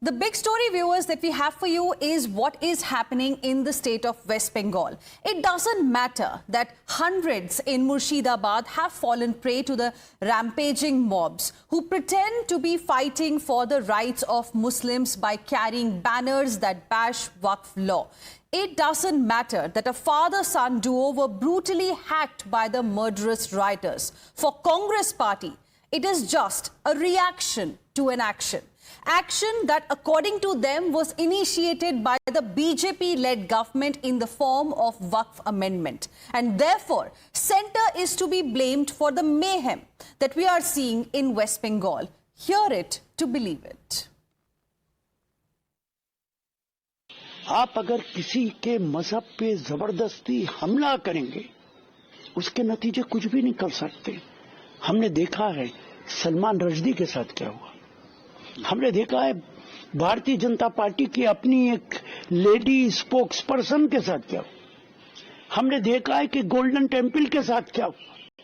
The big story, viewers, that we have for you is what is happening in the state of West Bengal. It doesn't matter that hundreds in Murshidabad have fallen prey to the rampaging mobs who pretend to be fighting for the rights of Muslims by carrying banners that bash Waqf law. It doesn't matter that a father-son duo were brutally hacked by the murderous rioters. For Congress party, it is just a reaction to an action. Action that, according to them, was initiated by the BJP-led government in the form of Waqf amendment. And therefore, centre is to be blamed for the mayhem that we are seeing in West Bengal. Hear it to believe it. आप अगर किसी के मजहब पे जबरदस्ती हमला करेंगे, उसके नतीजे कुछ भी निकल सकते। हमने देखा है सलमान रश्दी के साथ क्या हुआ। हमने देखा है भारतीय जनता पार्टी की अपनी एक लेडी स्पोक्स पर्सन के साथ क्या हुआ। हमने देखा है कि गोल्डन टेम्पल के साथ क्या हुआ।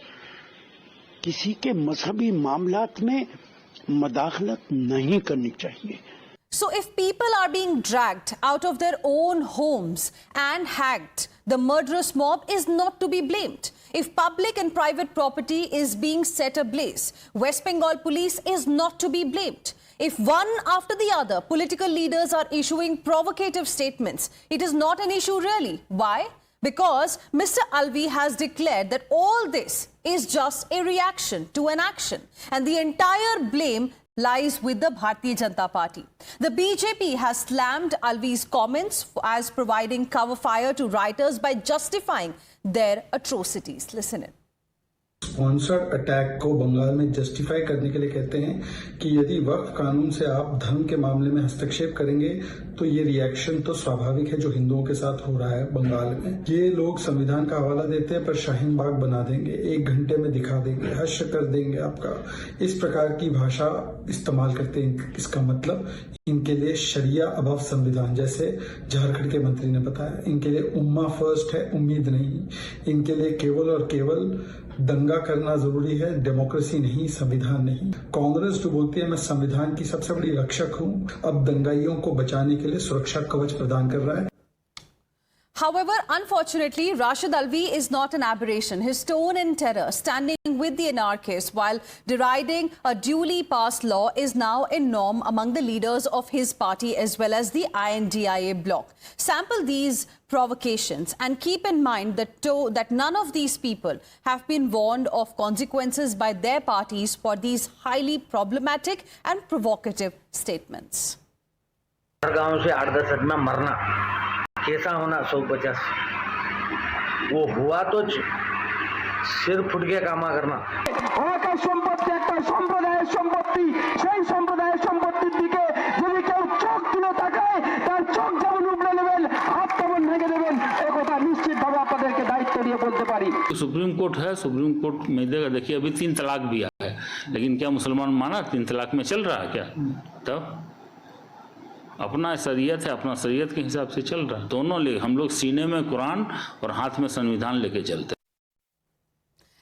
किसी के मजहबी मामलात में मदाखलत नहीं करनी चाहिए। So if people are being dragged out of their own homes and hacked, the murderous mob is not to be blamed. If public and private property is being set ablaze, West Bengal police is not to be blamed. If one after the other political leaders are issuing provocative statements, it is not an issue really. Why? Because Mr. Alvi has declared that all this is just a reaction to an action, and the entire blame lies with the Bharatiya Janata Party. The BJP has slammed Alvi's comments as providing cover fire to rioters by justifying their atrocities. Listen in. Sponsored attack को बंगाल में justify करने के लिए कहते हैं कि यदि वक्फ कानून से आप धर्म के मामले में हस्तक्षेप करेंगे तो ये रिएक्शन तो स्वाभाविक है जो हिंदुओं के साथ हो रहा है बंगाल में। ये लोग संविधान का हवाला देते हैं पर शाहीन बाग बना देंगे, 1 घंटे में दिखा देंगे, हश्र कर देंगे आपका। इस प्रकार की भाषा इस्तेमाल करते हैं। इसका मतलब इनके लिए शरिया अबव संविधान, जैसे झारखंड के मंत्री ने बताया। इनके लिए उम्मा फर्स्ट है, उम्मीद नहीं। इनके लिए केवल और केवल दंगा करना जरूरी है, डेमोक्रेसी नहीं, संविधान नहीं। कांग्रेस जो बोलती है मैं संविधान की सबसे बड़ी रक्षक हूं, अब दंगाइयों को बचाने के लिए सुरक्षा कवच प्रदान कर रहा है। However, unfortunately, Rashid Alvi is not an aberration. His tone and terror, standing with the anarchists while deriding a duly passed law, is now a norm among the leaders of his party as well as the INDIA bloc. Sample these provocations and keep in mind that none of these people have been warned of consequences by their parties for these highly problematic and provocative statements. गांव से 8-10 आदमी मरना कैसा होना 150 वो हुआ तो सिर फुट के कामा करना। এলাকার সম্পত্তি একটা সম্প্রদায়ের সম্পত্তি, সেই সম্প্রদায়ের সম্পত্তির দিকে যদি কেউ চোখ তুলে তাকায় তার চোখ যেমন উপড়ে নেবেন, হাত তেমন ভেঙে দেবেন, এই কথা নিশ্চিতভাবে আপনাদেরকে দায়িত্ব দিয়ে বলতে পারি। सुप्रीम कोर्ट है, सुप्रीम कोर्ट में देगा। देखिए अभी 3 तलाक भी आया है, लेकिन क्या मुसलमान माना 3 तलाक में चल रहा है क्या? तब अपना शरीयत है, अपना शरीयत के हिसाब से चल रहा है। दोनों ले हम लोग सीने में कुरान और हाथ में संविधान लेके चलते हैं।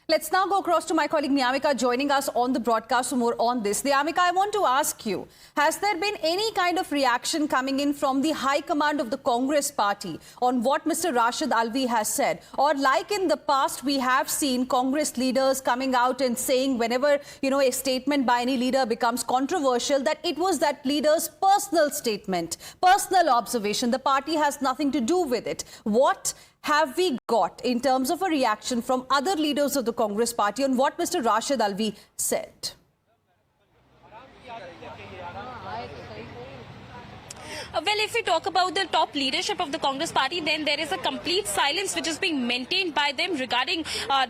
Let's now go across to my colleague Niyamika joining us on the broadcast for more on this. Niyamika, I want to ask you, has there been any kind of reaction coming in from the high command of the Congress party on what Mr. Rashid Alvi has said? Or like in the past, we have seen Congress leaders coming out and saying whenever, a statement by any leader becomes controversial, that it was that leader's personal statement, personal observation. The party has nothing to do with it. What have we got in terms of a reaction from other leaders of the Congress party on what Mr. Rashid Alvi said? Well, if we talk about the top leadership of the Congress party, then there is a complete silence which is being maintained by them regarding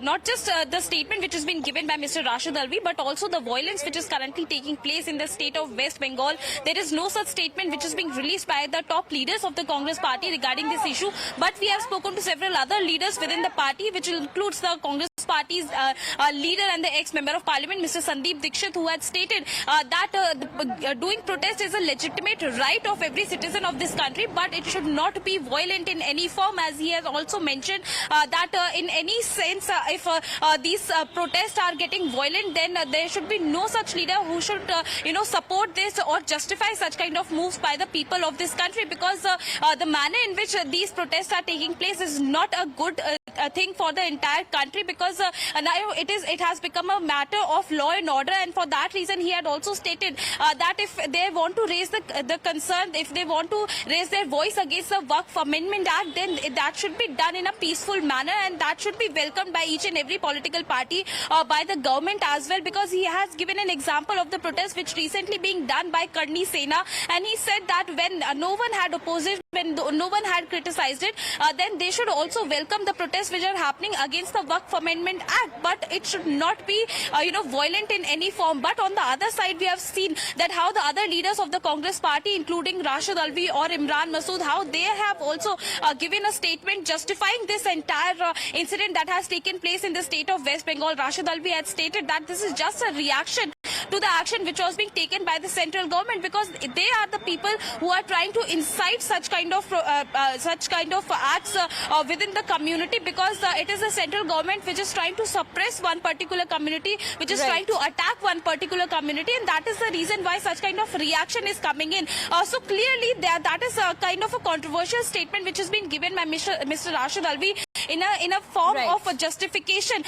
not just the statement which has been given by Mr. Rashid Alvi, but also the violence which is currently taking place in the state of West Bengal. There is no such statement which is being released by the top leaders of the Congress party regarding this issue. But we have spoken to several other leaders within the party, which includes the Congress Party's leader and the ex-member of Parliament, Mr. Sandeep Dixit, who had stated that doing protest is a legitimate right of every citizen of this country, but it should not be violent in any form, as he has also mentioned that in any sense, if these protests are getting violent, then there should be no such leader who should, support this or justify such kind of moves by the people of this country, because the manner in which these protests are taking place is not a good thing for the entire country, because now it has become a matter of law and order, and for that reason he had also stated that if they want to raise the concern, if they want to raise their voice against the Waqf Amendment Act, then that should be done in a peaceful manner, and that should be welcomed by each and every political party, by the government as well, because he has given an example of the protest which recently being done by Karni Sena, and he said that when no one had opposed it, when no one had criticized it, then they should also welcome the protests which are happening against the Waqf Amendment Act, but it should not be violent in any form. But on the other side, we have seen that how the other leaders of the Congress party, including Rashid Alvi or Imran Masood, how they have also given a statement justifying this entire incident that has taken place in the state of West Bengal. Rashid Alvi had stated that this is just a reaction to the action which was being taken by the central government, because they are the people who are trying to incite such kind of acts within the community, because it is the central government which is trying to suppress one particular community, which is trying to attack one particular community, and that is the reason why such kind of reaction is coming in. So clearly that is a kind of a controversial statement which has been given by Mr. Rashid Alvi in a form of a justification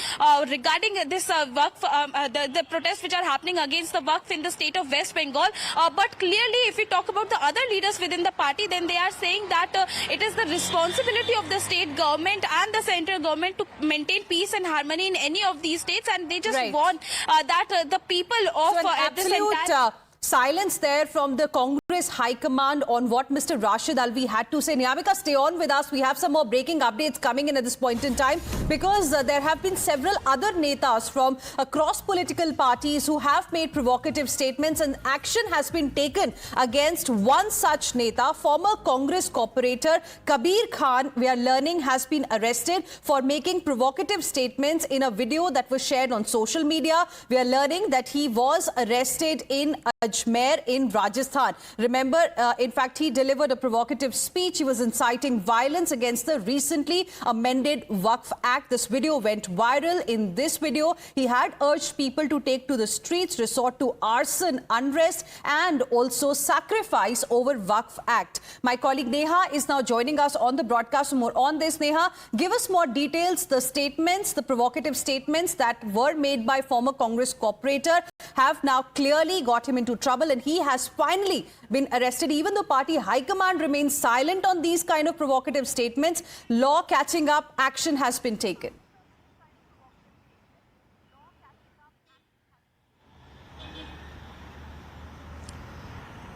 regarding this the protests which are happening against the Waqf in the state of West Bengal. But clearly, if we talk about the other leaders within the party, then they are saying that it is the responsibility of the state government and the central government to maintain peace and harmony in any of these states, and they just want that the people of So an this absolute entire... silence there from the Congress High Command on what Mr. Rashid Alvi had to say. Niyamika, stay on with us. We have some more breaking updates coming in at this point in time, because there have been several other netas from across political parties who have made provocative statements, and action has been taken against one such neta. Former Congress corporator Kabir Khan, we are learning, has been arrested for making provocative statements in a video that was shared on social media. We are learning that he was arrested in Ajmer in Rajasthan. Remember, in fact, he delivered a provocative speech. He was inciting violence against the recently amended Waqf Act. This video went viral. In this video, he had urged people to take to the streets, resort to arson, unrest, and also sacrifice over Waqf Act. My colleague Neha is now joining us on the broadcast for more on this. Neha, give us more details. The statements, the provocative statements that were made by former Congress corporator have now clearly got him into trouble, and he has finally been arrested. Even though party high command remains silent on these kind of provocative statements, law catching up, action has been taken.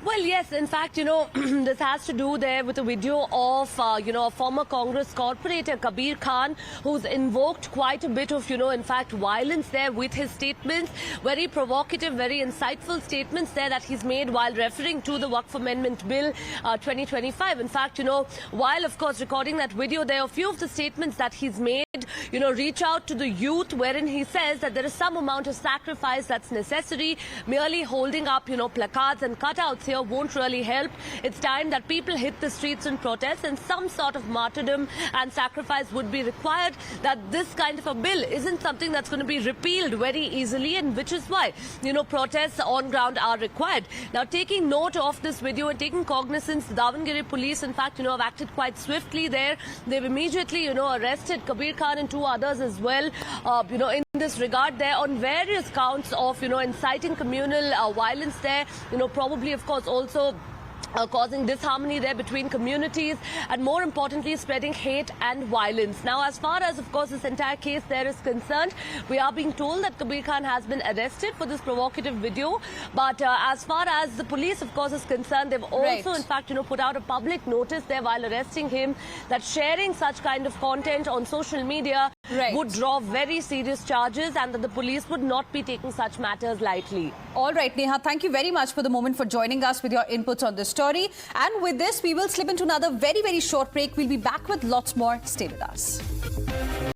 Well, yes, in fact, this has to do there with a video of, a former Congress corporator, Kabir Khan, who's invoked quite a bit of, in fact, violence there with his statements. Very provocative, very insightful statements there that he's made while referring to the Waqf Amendment Bill 2025. In fact, while, of course, recording that video, there are a few of the statements that he's made, reach out to the youth, wherein he says that there is some amount of sacrifice that's necessary. Merely holding up, placards and cutouts here won't really help. It's time that people hit the streets and protest, and some sort of martyrdom and sacrifice would be required. That this kind of a bill isn't something that's going to be repealed very easily, and which is why, protests on ground are required. Now, taking note of this video and taking cognizance, the Davangere police, in fact, have acted quite swiftly there. They've immediately, arrested Kabir Khan and two others as well, in this regard there on various counts of, inciting communal violence there, probably, of course, also causing disharmony there between communities, and more importantly, spreading hate and violence. Now, as far as, of course, this entire case there is concerned, we are being told that Kabir Khan has been arrested for this provocative video. But as far as the police, of course, is concerned, they've also, in fact, put out a public notice there while arresting him that sharing such kind of content on social media would draw very serious charges, and that the police would not be taking such matters lightly. All right, Neha, thank you very much for the moment for joining us with your inputs on this story. And with this, we will slip into another very, very short break. We'll be back with lots more. Stay with us.